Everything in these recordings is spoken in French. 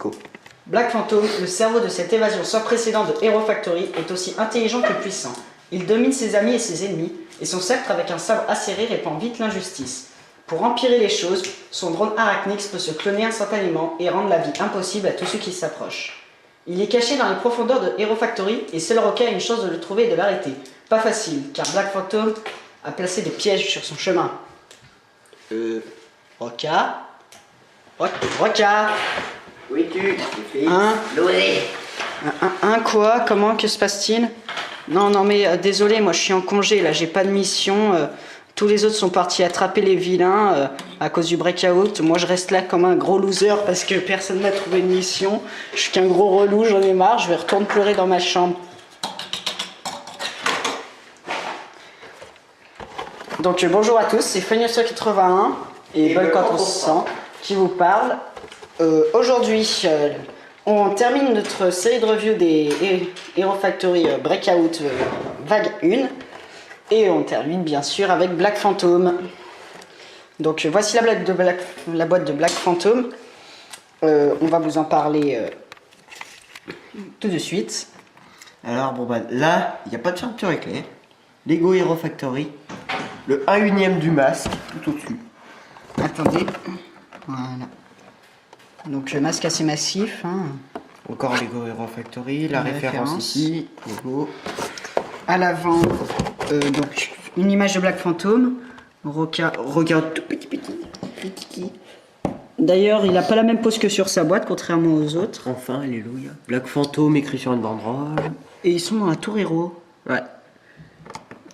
Go. Black Phantom, le cerveau de cette évasion sans précédent de Hero Factory, est aussi intelligent que puissant. Il domine ses amis et ses ennemis, et son sceptre avec un sabre acéré répand vite l'injustice. Pour empirer les choses, son drone Arachnix peut se cloner instantanément et rendre la vie impossible à tous ceux qui s'approchent. Il est caché dans les profondeurs de Hero Factory et seul Roca a une chance de le trouver et de l'arrêter. Pas facile, car Black Phantom a placé des pièges sur son chemin. Roca Roca. Où es-tu? Quoi? Comment? Que se passe-t-il? Non, mais désolé, moi je suis en congé, là, j'ai pas de mission. Tous les autres sont partis attraper les vilains à cause du breakout. Moi je reste là comme un gros loser parce que personne m'a trouvé une mission. Je suis qu'un gros relou, j'en ai marre, je vais retourner pleurer dans ma chambre. Donc bonjour à tous, c'est Fagnoso81 et Bolcant1100 qui vous parle. Aujourd'hui, on termine notre série de reviews des Hero Factory Breakout Vague 1 et on termine bien sûr avec Black Phantom. Donc voici la boîte de Black Phantom. On va vous en parler tout de suite. Alors bon bah là, il n'y a pas de fermeture éclair. Lego Hero Factory. Le 1/1 du masque, tout au-dessus. Attendez. Voilà. Donc le masque assez massif. Encore Lego Hero Factory, la référence ici, Lego. À l'avant, donc une image de Black Phantom. Roca, regarde tout petit. D'ailleurs, il n'a pas la même pose que sur sa boîte, contrairement aux autres. Enfin, alléluia. Black Phantom écrit sur une banderole. Et ils sont dans la tour Hero. Ouais.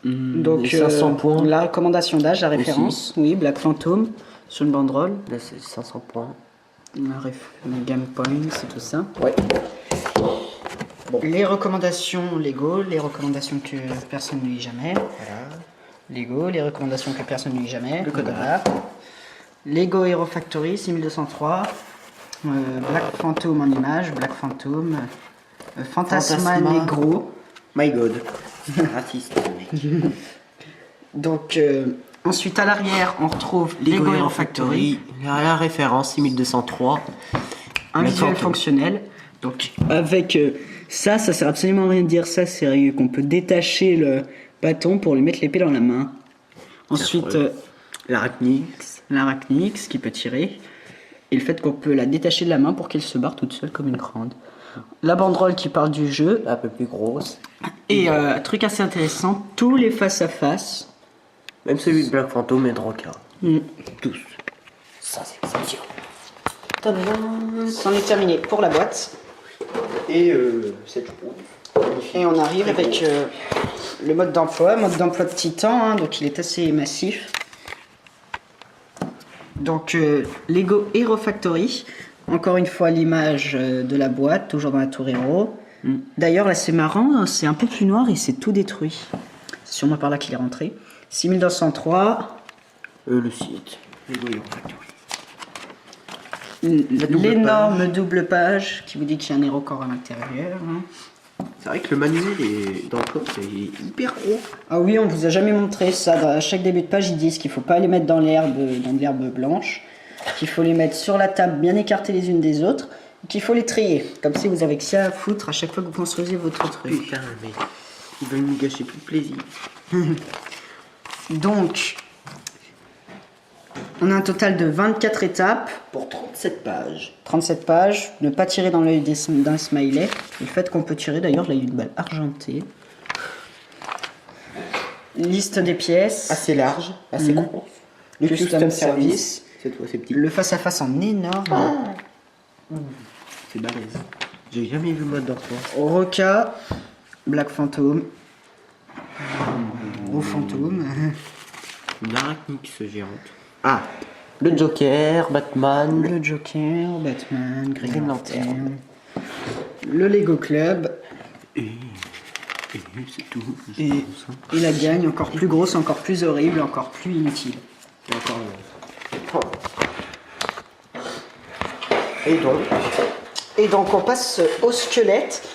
Donc 500 points. La recommandation d'âge, la référence. Aussi. Oui, Black Phantom sur une banderole. Là, c'est 500 points. Le game point, c'est tout ça. Ouais. Bon. Les recommandations Lego, les recommandations que personne ne lit jamais. Voilà. Lego, les recommandations que personne ne lit jamais. Le code barre. Lego Hero Factory 6203. Black Phantom en image. Black Phantom. Fantasma Negro. My God. Raciste, mec. Donc, ensuite à l'arrière, on retrouve Lego Hero Factory. La référence 6203. Un visuel fonctionnel. Donc, avec ça sert absolument à rien de dire ça. C'est qu'on peut détacher le bâton pour lui mettre l'épée dans la main. Ensuite, l'Arachnix qui peut tirer. Et le fait qu'on peut la détacher de la main pour qu'elle se barre toute seule comme une grande. La banderole qui parle du jeu. Un peu plus grosse. Et truc assez intéressant, tous les face-à-face. Même celui de Black Phantom et de Roca. Tous. Ça c'est exception. C'en est terminé pour la boîte. Et cette roue. Et on arrive avec le mode d'emploi de Titan, donc il est assez massif. Donc Lego Hero Factory, encore une fois l'image de la boîte, toujours dans la tour Hero. D'ailleurs là c'est marrant, c'est un peu plus noir et c'est tout détruit. C'est sûrement par là qu'il est rentré. 6203. Le site. Lego Hero Factory. L'énorme double page qui vous dit qu'il y a un héros corps à l'intérieur. C'est vrai que le manuel d'emploi est hyper gros. Ah oui, on vous a jamais montré ça. À chaque début de page, ils disent qu'il faut pas les mettre dans de l'herbe blanche, qu'il faut les mettre sur la table bien écartées les unes des autres, qu'il faut les trier. Comme si vous avez que ça à foutre à chaque fois que vous construisez votre truc. Putain, mais ils veulent nous gâcher tout le plaisir. Donc, on a un total de 24 étapes. Pour 37 pages. 37 pages, ne pas tirer dans l'œil d'un smiley. Et le fait qu'on peut tirer, d'ailleurs, là il y a une balle argentée. Liste des pièces. Assez large, assez gros. Le custom service. Cette fois c'est petit. Le face-à-face en énorme. C'est balèze. J'ai jamais vu le mode d'emploi. Roca, Black Phantom. Gros fantôme. Une Arachnix géante. Ah, le Joker, Batman. Le Joker, Batman, Green Lantern. Lantern. Le Lego Club. Et c'est tout. Et la gagne encore plus grosse, encore plus horrible, encore plus inutile. Et encore Et donc on passe au squelette.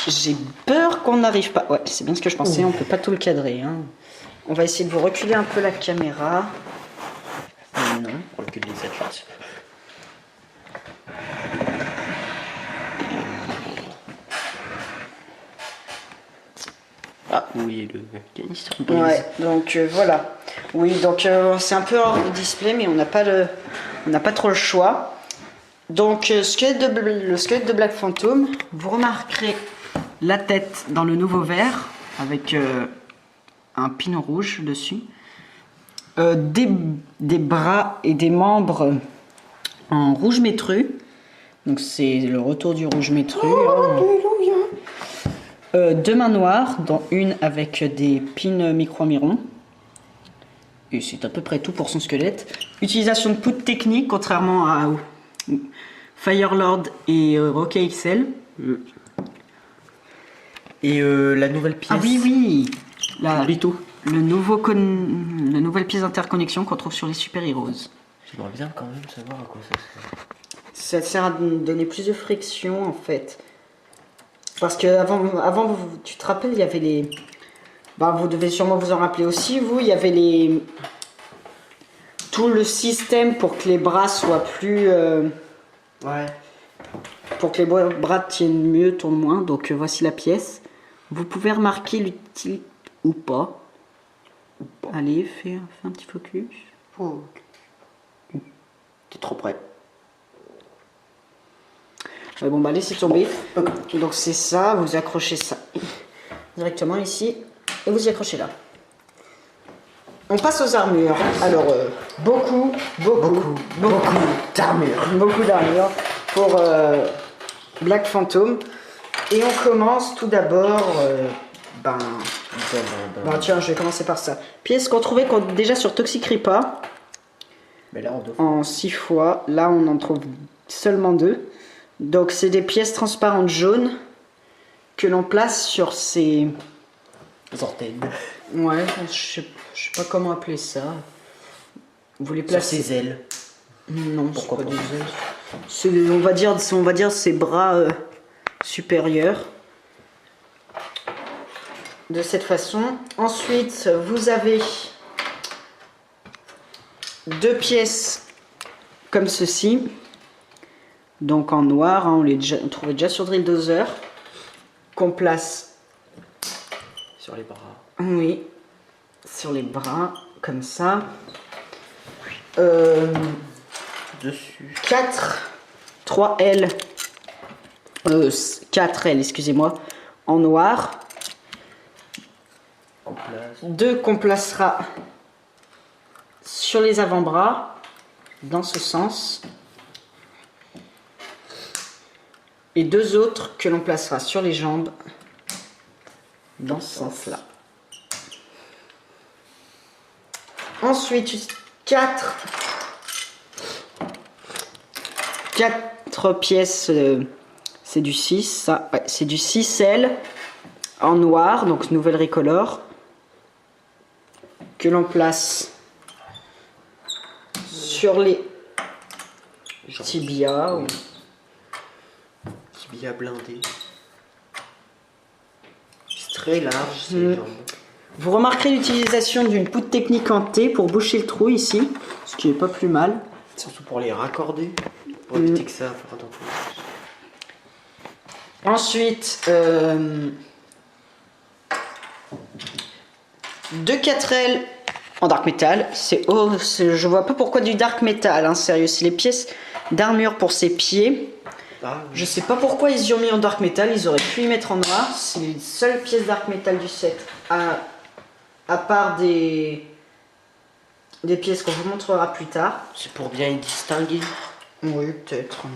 J'ai peur qu'on n'arrive pas. Ouais, c'est bien ce que je pensais, on peut pas tout le cadrer. On va essayer de vous reculer un peu la caméra. Non, on recule les 7 choses. Oui, le canister. Ouais, donc voilà. Oui, donc c'est un peu hors de display, mais on n'a pas trop le choix. Donc le squelette de Black Phantom, vous remarquerez la tête dans le nouveau verre avec un pin rouge dessus. Des bras et des membres en rouge métru. Donc c'est le retour du rouge métru. Deux mains noires, dont une avec des pins micro-mirons. Et c'est à peu près tout pour son squelette. Utilisation de poudre technique, contrairement à Firelord et Rocket XL. Et la nouvelle pièce. Ah oui, la Rito. la nouvelle pièce d'interconnexion qu'on trouve sur les Super Heroes. J'aimerais bien quand même savoir à quoi ça sert. Ça sert à donner plus de friction en fait. Parce que avant tu te rappelles, il y avait les... Bah, vous devez sûrement vous en rappeler aussi, vous, il y avait les... Tout le système pour que les bras soient plus... Ouais. Pour que les bras tiennent mieux, tournent moins. Donc voici la pièce. Vous pouvez remarquer l'utilité ou pas. Allez, fais un petit focus. Oh. T'es trop près. Ouais, bon, bah laissez tomber. Donc c'est ça, vous accrochez ça directement ici. Et vous y accrochez là. On passe aux armures. Alors, beaucoup d'armures. Beaucoup d'armures pour Black Phantom. Et on commence tout d'abord... tiens, je vais commencer par ça. Pièces qu'on trouvait déjà sur Toxic Ripa. Mais là, on doit... En 6 fois. Là, on en trouve seulement 2. Donc, c'est des pièces transparentes jaunes que l'on place sur ces... orteils. Ouais, je sais pas comment appeler ça. Vous les Sur placez... ses ailes. Non, Pourquoi c'est pas pas des ailes. On va dire ses bras supérieurs. De cette façon. Ensuite, vous avez 2 pièces comme ceci. Donc en noir, hein, on trouvait déjà sur Drill Dozer. Qu'on place... Sur les bras. Oui. Sur les bras, comme ça. Dessus. 3L. 4L, excusez-moi. En noir. En place. 2 qu'on placera sur les avant-bras. Dans ce sens. Et 2 autres que l'on placera sur les jambes. Dans ce sens-là. Ensuite, 4 pièces, c'est du 6, ça, ouais, c'est du 6L en noir, donc nouvelle recolor, que l'on place sur les tibias. Oui. Tibia blindé. C'est très large, ces jambes. Vous remarquerez l'utilisation d'une poudre technique en T pour boucher le trou ici, ce qui est pas plus mal. Surtout pour les raccorder. Pour éviter que ça fasse attention. Ensuite, 2 4L en dark metal. Je vois pas pourquoi du dark metal, hein, sérieux. C'est les pièces d'armure pour ses pieds. Ah, oui. Je sais pas pourquoi ils y ont mis en dark metal. Ils auraient pu y mettre en noir. C'est les seules pièces dark metal du set. À part des pièces qu'on vous montrera plus tard. C'est pour bien y distinguer. Oui, peut-être.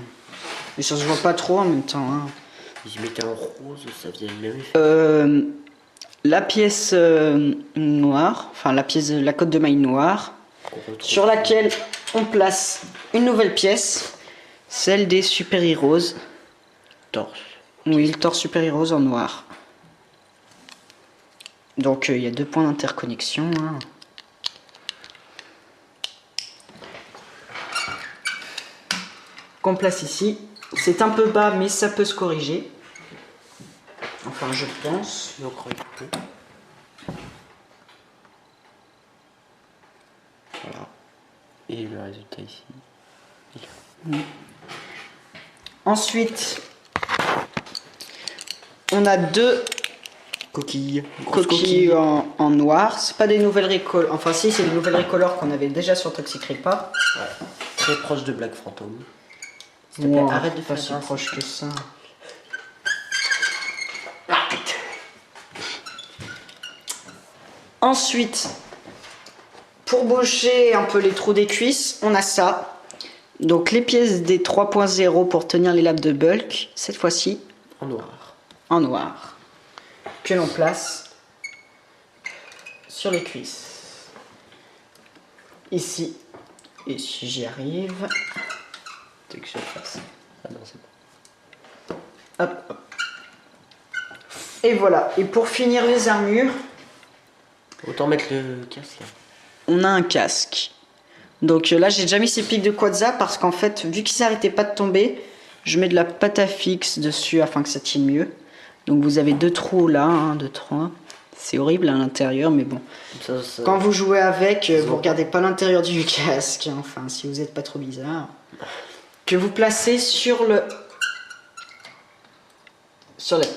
Mais ça se voit pas trop en même temps. Hein. Ils y mettaient en rose, ça faisait le même effet. La pièce noire, enfin la cote de maille noire, sur laquelle on place une nouvelle pièce, celle des Super Heroes. Torse. Oui, le torse Super Heroes en noir. Donc il y a 2 points d'interconnexion. Hein. Qu'on place ici. C'est un peu bas, mais ça peut se corriger. Enfin, je pense. Je crois qu'il peut. Voilà. Et le résultat ici. Ensuite, on a 2 Coquille. Grosse Coquille en noir. C'est pas des nouvelles récolores. Enfin, si, c'est des nouvelles récolores qu'on avait déjà sur Toxic Repa. Ouais. Très proche de Black Phantom. S'il te Ouais, plaît, arrête de pas faire si ça. proche que ça. Ensuite, pour boucher un peu les trous des cuisses, on a ça. Donc les pièces des 3.0 pour tenir les lames de bulk, cette fois-ci En noir. en noir, que l'on place sur les cuisses. Ici, et si j'y arrive, C'est que je fasse. Ah non, c'est bon. hop, hop. Et voilà. Et pour finir les armures, Autant mettre le casque. on a un casque. Donc là, j'ai déjà mis ces pics de quadza parce qu'en fait, vu qu'ils n'arrêtaient pas de tomber, je mets de la pâte à fixe dessus afin que ça tienne mieux. Donc vous avez 2 trous là, 1, 2, 3. C'est horrible à l'intérieur, mais bon. Ça... Quand vous jouez avec, vous regardez pas l'intérieur du casque. Enfin, si vous n'êtes pas trop bizarre. Que vous placez sur la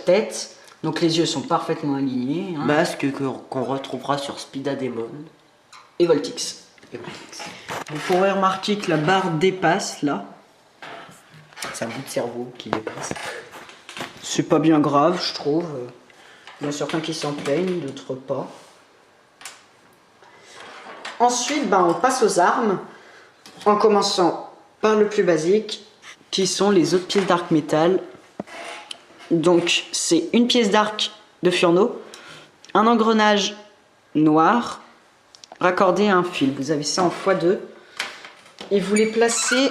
tête. Donc les yeux sont parfaitement alignés. Hein. Masque qu'on retrouvera sur Speedademon. Et Voltix. Et Voltix. Vous pourrez remarquer que la barre dépasse là. C'est un bout de cerveau qui dépasse. C'est pas bien grave, je trouve. Il y en a certains qui s'en plaignent, d'autres pas. Ensuite, on passe aux armes. En commençant par le plus basique, qui sont les autres pièces d'arc métal. Donc, c'est une pièce d'arc de Furno, un engrenage noir, raccordé à un fil. Vous avez ça en x2. Et vous les placez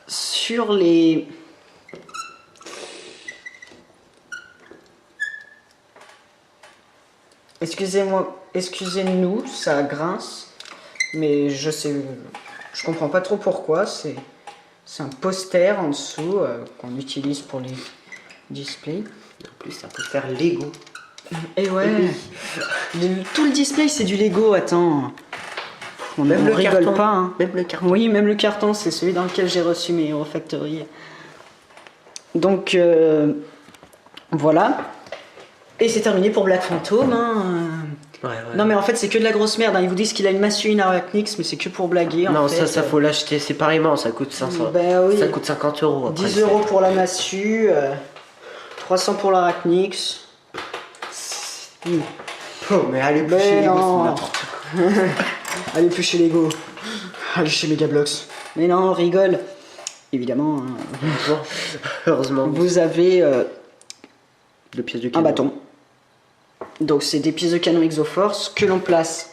sur les... Excusez-nous, ça grince, mais je comprends pas trop pourquoi. C'est un poster en dessous qu'on utilise pour les displays. En plus, ça peut faire Lego. Et ouais, tout le display c'est du Lego. Attends, on Même le rigole carton. pas. Hein. Même le carton. Oui, même le carton, c'est celui dans lequel j'ai reçu mes Hero Factory. Donc voilà. Et c'est terminé pour Black Phantom. Hein. Ouais. Non mais en fait c'est que de la grosse merde. Hein. Ils vous disent qu'il a une massue, une arachnix, mais c'est que pour blaguer. Non, en fait. ça faut l'acheter séparément. Ça coûte 500. Ben oui. Ça coûte 50 €. Après, 10 € pour la massue, 300 pour l'arachnix. Oh, mais allez plus Mais chez Lego, non. c'est n'importe quoi. Allez plus chez Lego. Allez chez Megablox. Mais non, on rigole. Évidemment. Hein. Bon, heureusement. Vous avez Deux pièces de un canon. bâton. Donc c'est des pièces de canon Exoforce que l'on place.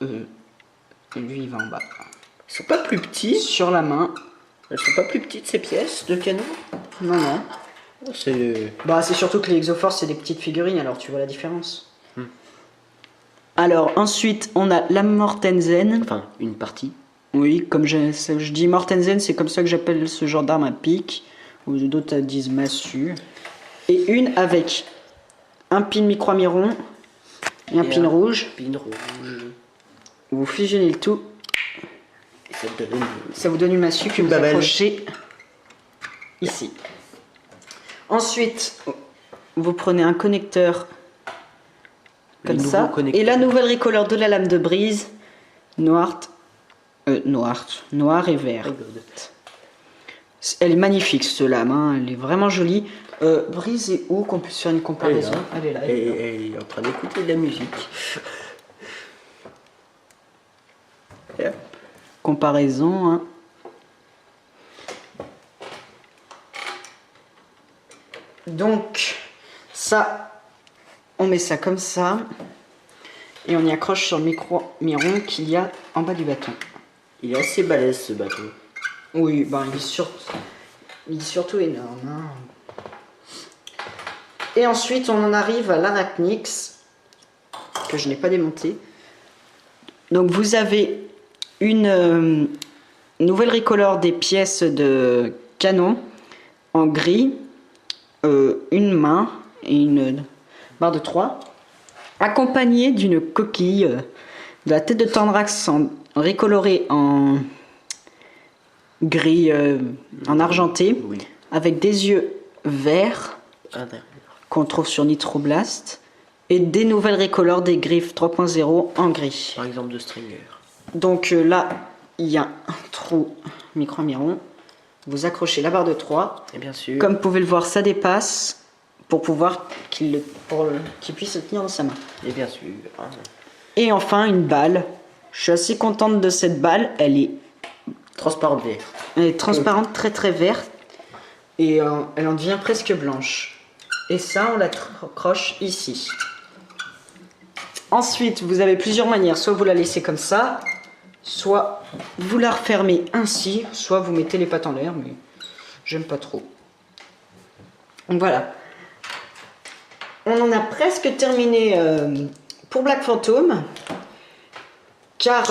Lui il va en bas. Ils sont pas plus petits. Sur la main. Elles sont pas plus petites ces pièces de canon. Non, non. C'est... C'est surtout que les Exoforce c'est des petites figurines, alors tu vois la différence. Alors ensuite on a la Mortensen. Enfin, une partie. Oui, comme je dis Mortensen, c'est comme ça que j'appelle ce genre d'arme à pic. Ou d'autres disent massue. Et une avec un pin micro-amiron et un pin rouge. Pin rouge. Vous fusionnez le tout. Et ça te donne Ça vous donne une massue que vous babelle. accrochez ici. Ensuite, vous prenez un connecteur comme nouveau ça. connecteur. Et la nouvelle récoleur de la lame de brise, noir et vert. Elle est magnifique cette lame, hein. Elle est vraiment jolie. Brise et où qu'on puisse faire une comparaison. Elle est là. Et elle est en train d'écouter de la musique. Et hop. Comparaison. Hein. Donc, ça, on met ça comme ça. Et on y accroche sur le micro-miron qu'il y a en bas du bâton. Il est assez balèze ce bateau. Oui, il est surtout énorme. Hein. Et ensuite, on en arrive à l'arachnix, que je n'ai pas démonté. Donc, vous avez une nouvelle récolore des pièces de canon en gris, une main et une barre de 3, accompagnée d'une coquille de la tête de Tandrax récolorée en gris, en argenté, Oui. avec des yeux verts Intérieur. qu'on trouve sur Nitroblast et des nouvelles recolors des griffes 3.0 en gris. Par exemple de Stringer. Donc là, il y a un trou micro-miron. Vous accrochez la barre de 3. Et bien sûr. Comme vous pouvez le voir, ça dépasse pour pouvoir qu'il puisse le tenir dans sa main. Et bien sûr. Ah. Et enfin, une balle. Je suis assez contente de cette balle. Elle est transparente, très très verte. Et elle en devient presque blanche. Et ça, on l'accroche ici. Ensuite, vous avez plusieurs manières. Soit vous la laissez comme ça, soit vous la refermez ainsi, soit vous mettez les pattes en l'air, mais j'aime pas trop. Donc voilà. On en a presque terminé pour Black Phantom. Car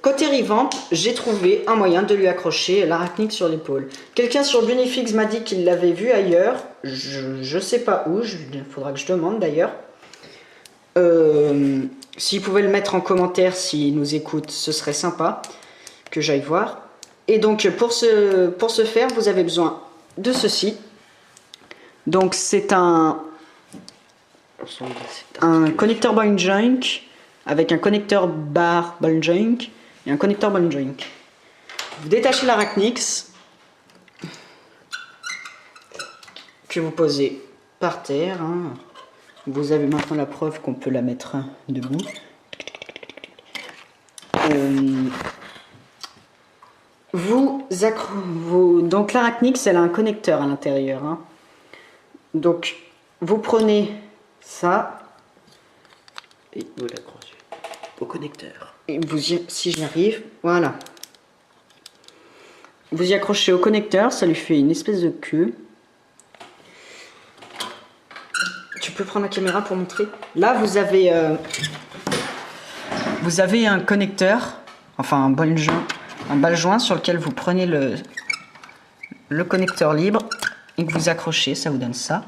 côté revamp, j'ai trouvé un moyen de lui accrocher l'arachnix sur l'épaule. Quelqu'un sur Bunifix m'a dit qu'il l'avait vu ailleurs. Je sais pas où, il faudra que je demande d'ailleurs. S'il pouvait le mettre en commentaire, s'il nous écoute, ce serait sympa que j'aille voir. Et donc pour ce faire, vous avez besoin de ceci. Donc c'est un connecteur ball joint avec un connecteur bar ball joint et un connecteur ball joint. Vous détachez l'arachnix que vous posez par terre. Hein. Vous avez maintenant la preuve qu'on peut la mettre debout. Donc l'arachnix, elle a un connecteur à l'intérieur. Hein. Donc vous prenez ça et vous l'accrochez au connecteur. Et si j'y arrive, voilà. Vous y accrochez au connecteur, ça lui fait une espèce de queue. Tu peux prendre la caméra pour montrer. Là, vous avez un connecteur, enfin un ball joint sur lequel vous prenez le connecteur libre et que vous accrochez, ça vous donne ça.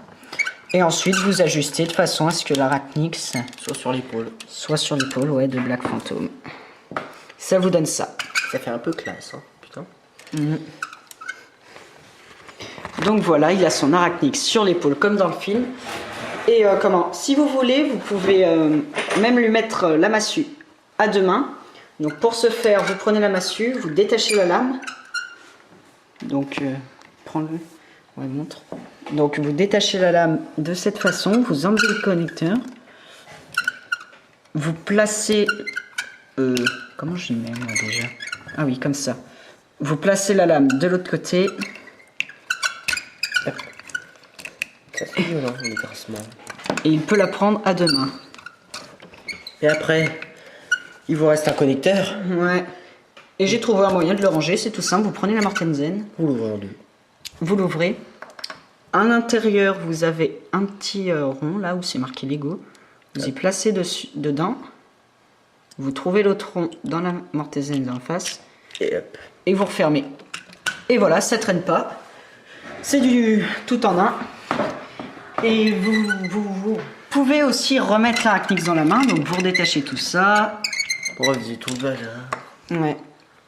Et ensuite, vous ajustez de façon à ce que l'arachnix soit sur l'épaule. Soit sur l'épaule, ouais, de Black Phantom. Ça vous donne ça. Ça fait un peu classe, hein, putain. Donc voilà, il a son arachnix sur l'épaule, comme dans le film. Et si vous voulez, vous pouvez même lui mettre la massue à deux mains. Donc pour ce faire, vous prenez la massue, vous détachez la lame. Donc, prends-le. Ouais, montre. Donc vous détachez la lame de cette façon, vous enlevez le connecteur, vous placez, comment je mets moi déjà? Ah oui, comme ça. Vous placez la lame de l'autre côté. Ça fait violent, les grassements. Et il peut la prendre à deux mains. Et après, il vous reste un connecteur. Ouais. Et j'ai trouvé un moyen de le ranger, c'est tout simple. Vous prenez la Mortensen. Vous l'ouvrez en deux. Vous l'ouvrez. À l'intérieur, vous avez un petit rond, là où c'est marqué Lego. Vous y placez dedans. Vous trouvez l'autre rond dans la Mortensen en face. Et hop. Et vous refermez. Et voilà, ça traîne pas. C'est du tout en un. Et vous pouvez aussi remettre l'arachnix dans la main. Donc vous redétachez tout ça. Pour reviser tout le bazar. Ouais.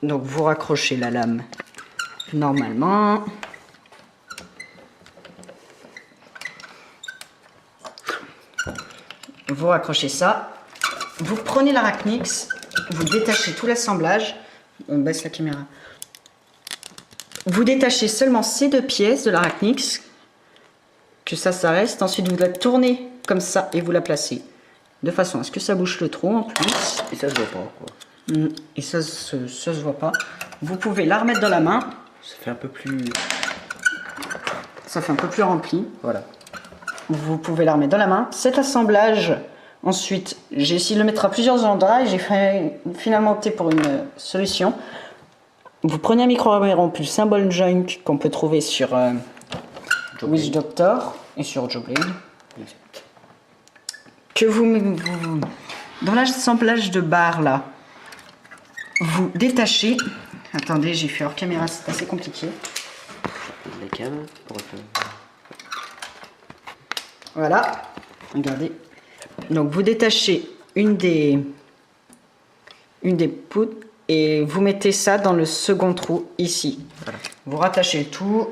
Donc vous raccrochez la lame normalement. Vous raccrochez ça. Vous prenez l'arachnix. Vous détachez tout l'assemblage. On baisse la caméra. Vous détachez seulement ces deux pièces de l'arachnix. Que ça reste. Ensuite, vous la tournez comme ça et vous la placez. De façon à ce que ça bouche le trou en plus. Et ça se voit pas, quoi. Et ça se voit pas. Vous pouvez la remettre dans la main. Ça fait un peu plus... Ça fait un peu plus rempli. Voilà. Vous pouvez la remettre dans la main. Cet assemblage, ensuite, j'ai essayé de le mettre à plusieurs endroits et j'ai finalement opté pour une solution. Vous prenez un micro-miron plus symbole joint qu'on peut trouver sur Witch Doctor et sur Joe Blade. Exact. Que dans l'assemblage de barres là, vous détachez. Attendez, j'ai fait hors caméra, c'est assez compliqué. La cam pour Voilà, regardez. Donc vous détachez une des poutres et vous mettez ça dans le second trou ici. Voilà. Vous rattachez le tout.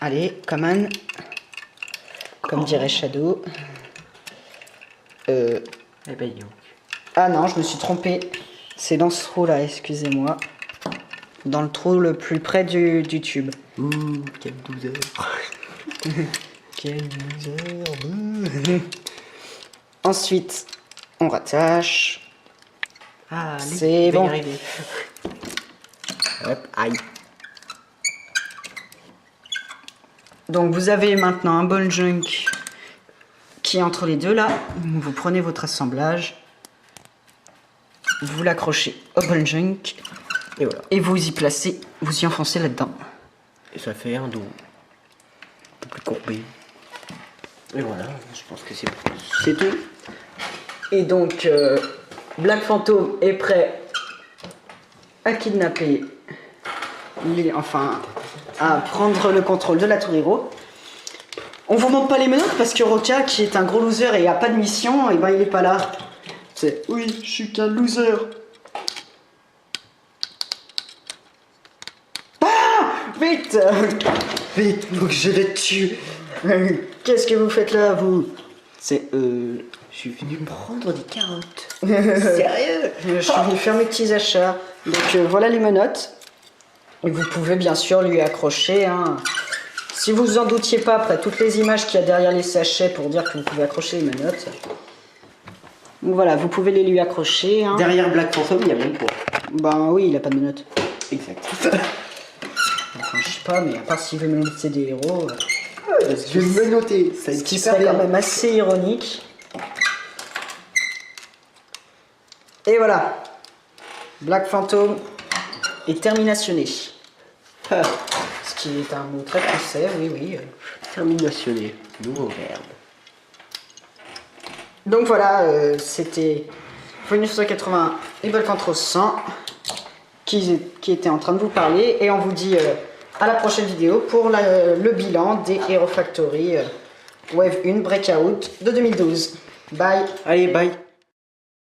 Allez, command. Comme dirait Shadow. Eh ben, yo. Ah non, je me suis trompé. C'est dans ce trou là, excusez-moi. Dans le trou le plus près du tube. Ouh, quelle douceur. Quelle misère. Ensuite, on rattache. Ah, allez, C'est je vais y bon. arriver. Hop, aïe. Donc vous avez maintenant un ball junk qui est entre les deux là. Vous prenez votre assemblage, vous l'accrochez au ball junk Et voilà. et vous y placez, vous y enfoncez là-dedans. Et ça fait un dos. Un peu plus courbé. Et voilà, je pense que c'est tout. Et donc Black Phantom est prêt à kidnapper, enfin à prendre le contrôle de la Tour Hero. On vous montre pas les menottes parce que Roca, qui est un gros loser et a pas de mission, et ben il est pas là. C'est oui, je suis qu'un loser. Ah, vite, vite, faut que je le tue. Qu'est-ce que vous faites là, vous? C'est Je suis venu prendre des carottes. Sérieux? je suis venu faire mes petits achats. Donc voilà les menottes. Et vous pouvez bien sûr lui accrocher. Hein. Si vous vous en doutiez pas, après toutes les images qu'il y a derrière les sachets pour dire que vous pouvez accrocher les menottes. Donc voilà, vous pouvez les lui accrocher. Hein. Derrière Black Phantom, il y a même poids. Ben oui, il a pas de menottes. Exact. Enfin, je sais pas, mais à part s'il veut menotter des héros. Je vais me noter. Ça Ce qui serait quand même assez ironique. Et voilà. Black Phantom est terminationné. Ah, Ce qui est un mot très français, oui, oui. terminationné. Nouveau verbe. Donc voilà, c'était Phoenix 181 et Volcantros 100 qui étaient en train de vous parler. Et on vous dit à la prochaine vidéo pour le bilan des Hero Factory Wave 1 Breakout de 2012. Bye. Allez, bye.